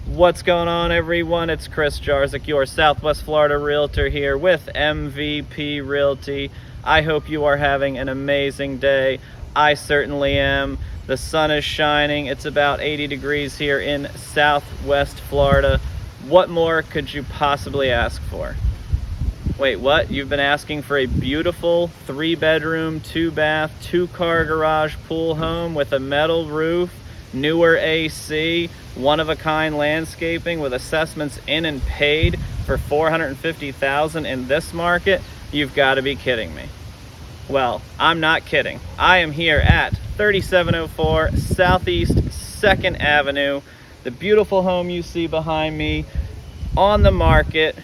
What's going on, everyone? It's Chris Jarzyk, your Southwest Florida realtor here with MVP Realty. I hope you are having an amazing day. I certainly am. The sun is shining. It's about 80 degrees here in Southwest Florida. What more could you possibly ask for? Wait, what? You've been asking for a beautiful 3-bedroom, 2-bath, 2-car garage pool home with a metal roof, newer AC, one-of-a-kind landscaping with assessments in and paid for $450,000 in this market? You've got to be kidding me. Well, I'm not kidding. I am here at 3704 Southeast 2nd Avenue. The beautiful home you see behind me on the market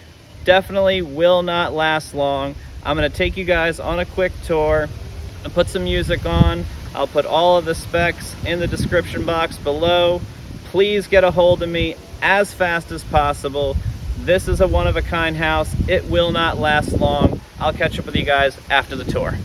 definitely will not last long. I'm going to take you guys on a quick tour and put some music on. I'll put all of the specs in the description box below. Please get a hold of me as fast as possible. This is a one-of-a-kind house. It will not last long. I'll catch up with you guys after the tour.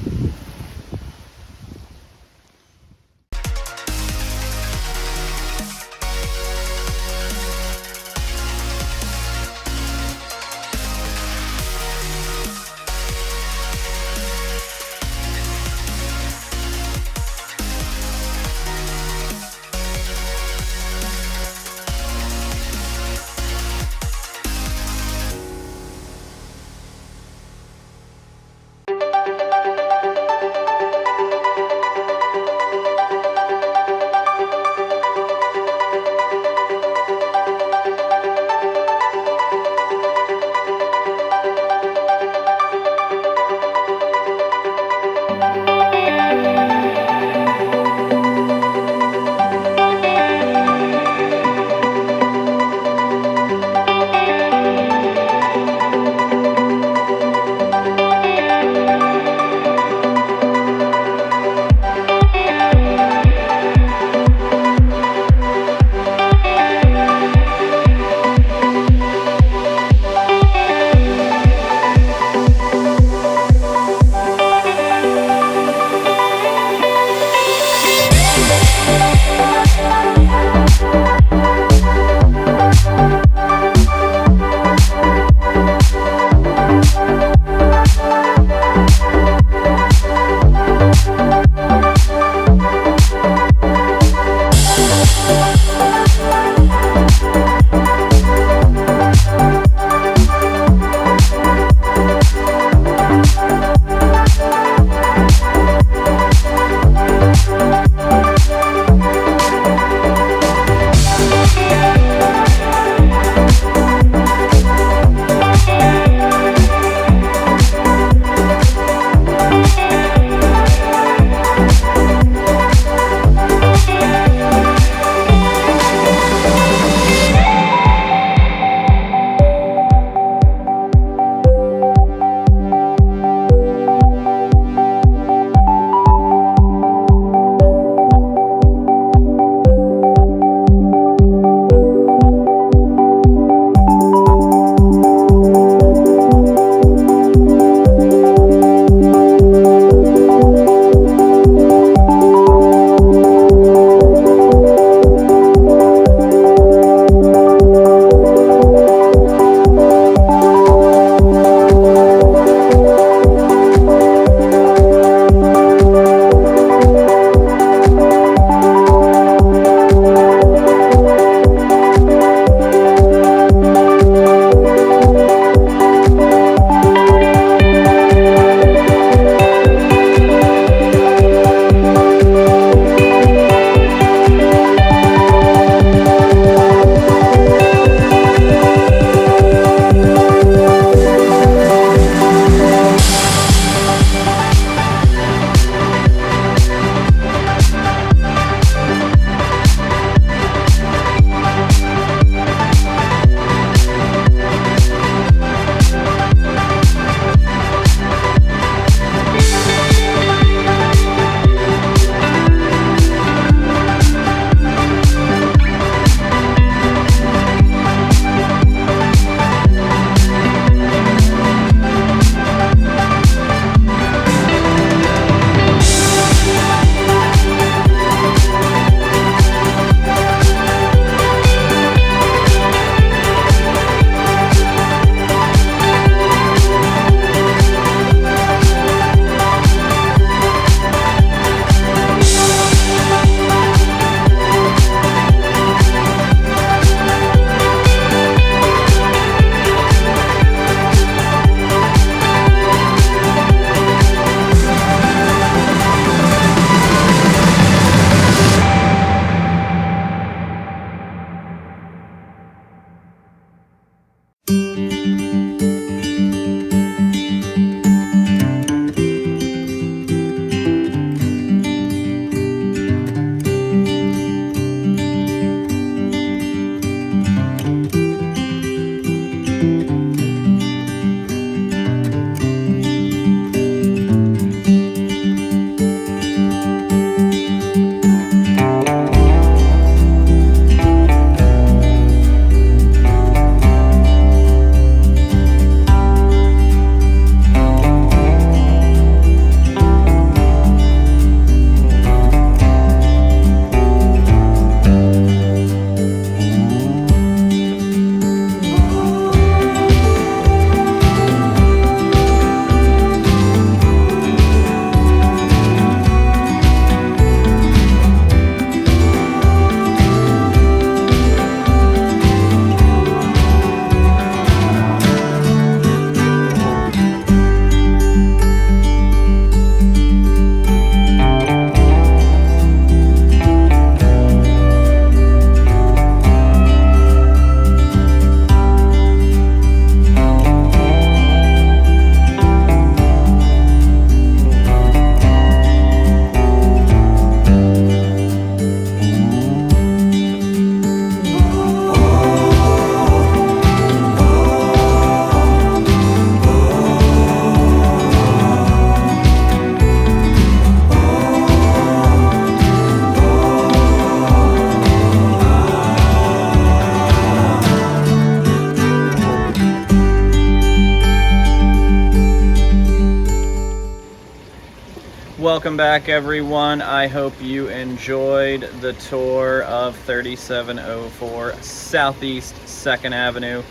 welcome back everyone. I hope you enjoyed the tour of 3704 Southeast 2nd Avenue.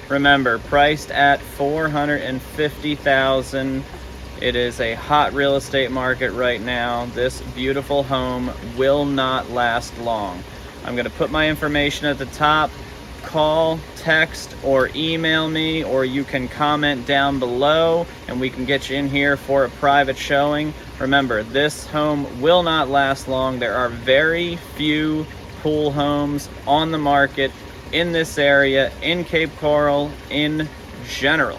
Remember, priced at $450,000. It is a hot real estate market right now. This beautiful home will not last long. I'm going to put my information at the top. Call, text, or email me, or you can comment down below and we can get you in here for a private showing. Remember, this home will not last long. There are very few pool homes on the market in this area, in Cape Coral, in general.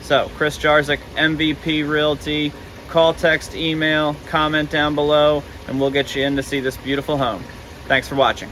So, Chris Jarzyk, MVP Realty. Call, text, email, comment down below, and we'll get you in to see this beautiful home. Thanks for watching.